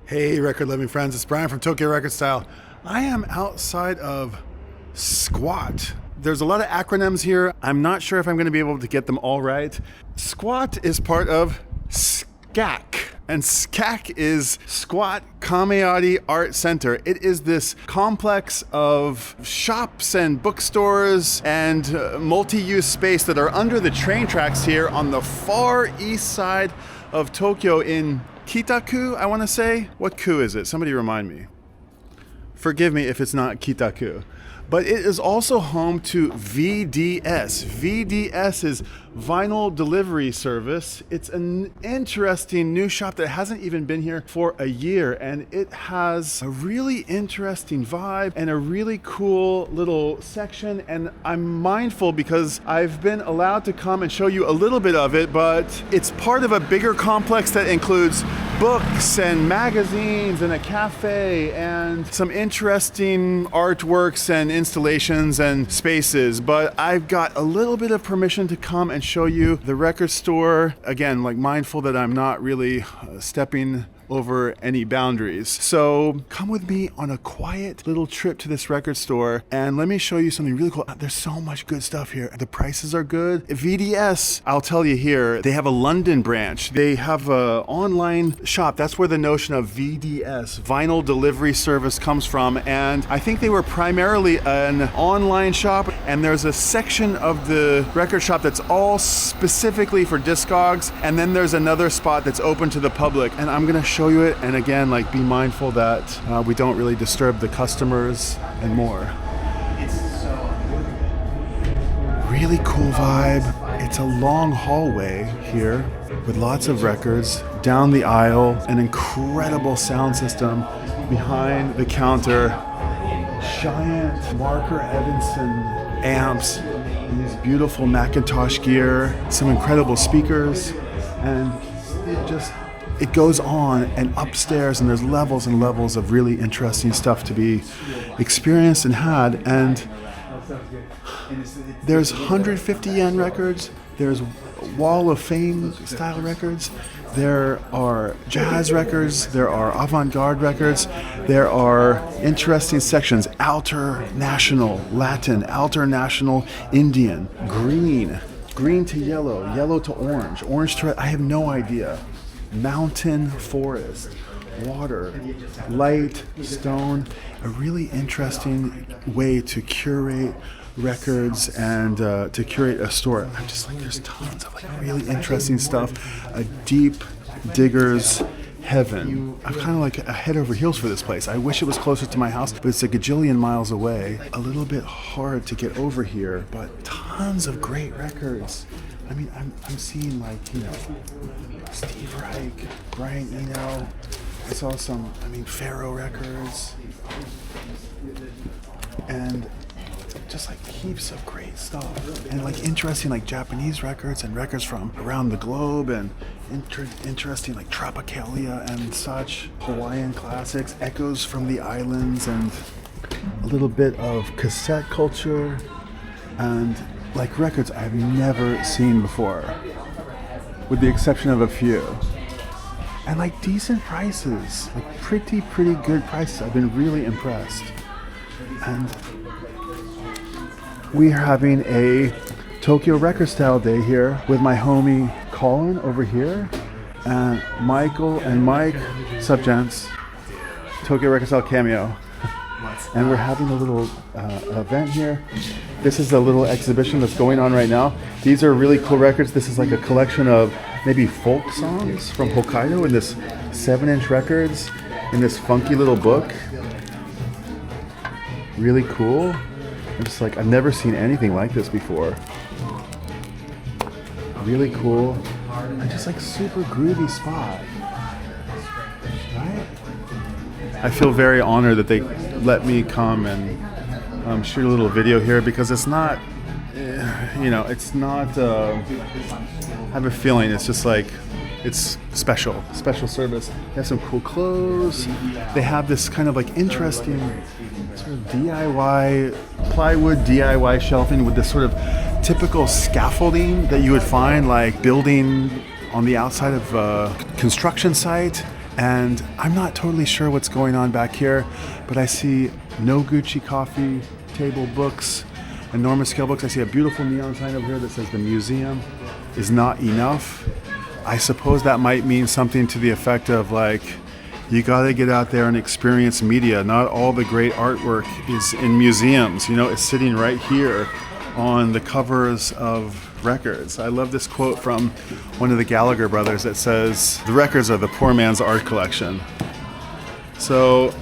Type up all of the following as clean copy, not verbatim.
Hey record loving friends, it's Brian from TokyoRecordstyle. I am outside of Skwat. There's a lot of acronyms here. I'm not sure if I'm going to be able to get them all right. Skwat is part of SKAC. And SKAC is Skwat Kameari Art Centre. It is this complex of shops and bookstores and multi-use space that are under the train tracks here on the far east side of Tokyo in Kitaku, I want to say. What ku is it? Somebody remind me. Forgive me if it's not Kitaku. But it is also home to VDS. VDS is Vinyl Delivery Service. It's an interesting new shop that hasn't even been here for a year, and it has a really interesting vibe and a really cool little section. And I'm mindful because I've been allowed to come and show you a little bit of it, but it's part of a bigger complex that includes books and magazines and a cafe and some interesting artworks and installations and spaces. But I've got a little bit of permission to come and show you the record store. Again, like mindful that I'm not really stepping over any boundaries. So come with me on a quiet little trip to this record store and let me show you something really cool. There's so much good stuff here. The prices are good. VDS, I'll tell you here, they have a London branch. They have an online shop. That's where the notion of VDS, Vinyl Delivery Service, comes from. And I think they were primarily an online shop, and there's a section of the record shop that's all specifically for discogs, and then there's another spot that's open to the public. And I'm gonna show you it, and again, like, be mindful that we don't really disturb the customers and more. Really cool vibe. It's a long hallway here with lots of records down the aisle, an incredible sound system behind the counter, giant Marker Evanson amps, these beautiful Macintosh gear, some incredible speakers, and it goes on and upstairs, and there's levels and levels of really interesting stuff to be experienced and had. And there's 150 yen records, there's Wall of Fame style records, there are jazz records, there are avant-garde records, there are interesting sections, Alternational Latin, Alternational Indian, green to yellow, yellow to orange, orange to red, I have no idea. Mountain, forest, water, light, stone, a really interesting way to curate records and to curate a store. I'm just like, there's tons of like really interesting stuff. A deep digger's heaven. I'm kind of like a head over heels for this place. I wish it was closer to my house, but it's a gajillion miles away. A little bit hard to get over here, but tons of great records. I mean, I'm seeing, like, you know, Steve Reich, Brian Eno. I saw some, Pharaoh records. And just like heaps of great stuff. And like interesting like Japanese records and records from around the globe, and interesting like Tropicalia and such. Hawaiian classics, echoes from the islands, and a little bit of cassette culture. And like records I've never seen before, with the exception of a few. And like decent prices, like pretty good prices. I've been really impressed. And we are having a TokyoRecordstyleday here with my homie Colin over here, and Michael and Mike, sup gents, TokyoRecordstyle cameo. And we're having a little event here. This is a little exhibition that's going on right now. These are really cool records. This is like a collection of maybe folk songs from Hokkaido in this 7-inch records in this funky little book. Really cool. I'm just like, I've never seen anything like this before. Really cool. And just like super groovy spot. Right? I feel very honored that they let me come and shoot a little video here, because it's not, it's not, I have a feeling it's just like, it's special service. They have some cool clothes. They have this kind of like interesting sort of DIY, plywood DIY shelving with this sort of typical scaffolding that you would find like building on the outside of a construction site. And I'm not totally sure what's going on back here, but I see no Gucci coffee table books, enormous scale books. I see a beautiful neon sign over here that says the museum is not enough. I suppose that might mean something to the effect of like, you gotta get out there and experience media. Not all the great artwork is in museums. You know, it's sitting right here on the covers of records. I love this quote from one of the Gallagher brothers that says, "The records are the poor man's art collection." So,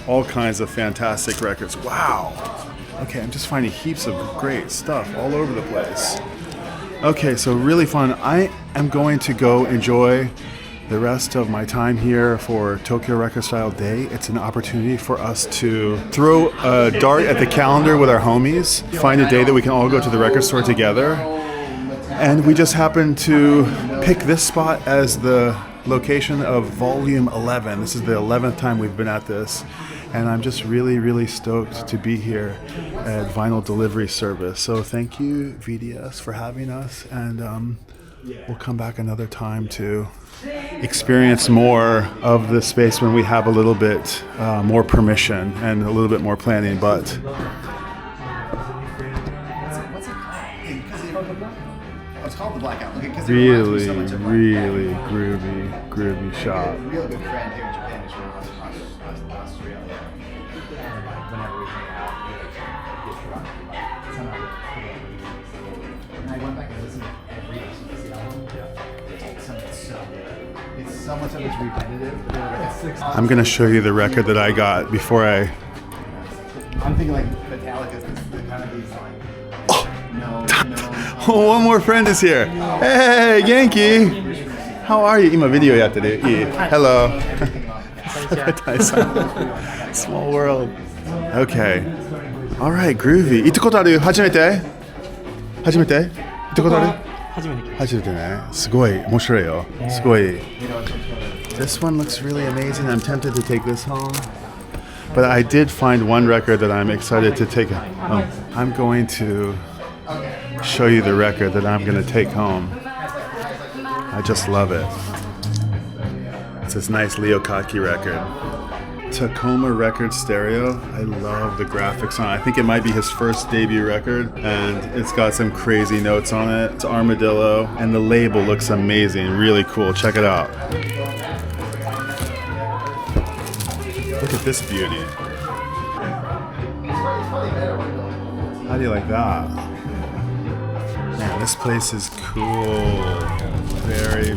all kinds of fantastic records. Wow. Okay, I'm just finding heaps of great stuff all over the place. Okay, so really fun. I am going to go enjoy the rest of my time here for Tokyorecordstyleday. It's an opportunity for us to throw a dart at the calendar with our homies, find a day that we can all go to the record store together. And we just happened to pick this spot as the location of volume 11. This is the 11th time we've been at this. And I'm just really stoked to be here at Vinyl Delivery Service. So thank you, VDS, for having us. And we'll come back another time to experience more of the space when we have a little bit more permission and a little bit more planning. But it's called the Blackout. Really groovy shop. A real good friend here in Japan is from Australia. Whenever we hang out, we get drunk. And I went back and listened to every ACDC album. It's some of it's repetitive, but they're like a 6. I'm gonna show you the record that I got before I. I'm thinking like Metallica, the kind of these like. No. One more friend is here. Hey, Genki. How are you? 今ビデオやってる。いい。Hello. Small world. Okay. All right, groovy. 行ったことある？初めて？行ったことある？初めてね。すごい面白いよ。すごい。This one looks really amazing. I'm tempted to take this home. But I did find one record that I'm excited to take. I'm going to show you the record that I'm going to take home. I just love it. It's this nice Leoncini record. Tacoma Record Stereo. I love the graphics on it. I think it might be his first debut record, and it's got some crazy notes on it. It's Armadillo, and the label looks amazing. Really cool. Check it out. Look at this beauty. How do you like that? Man, this place is cool. Very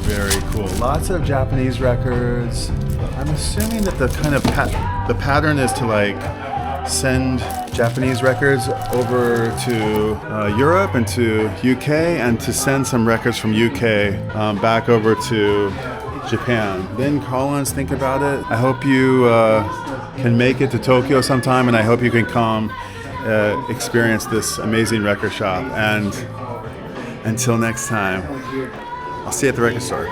cool. Lots of Japanese records. I'm assuming that the kind of the pattern is to like send Japanese records over to Europe and to UK, and to send some records from UK back over to Japan. Then Collins, think about it. I hope you can make it to Tokyo sometime, and I hope you can come experience this amazing record shop. And until next time, I'll see you at the record store.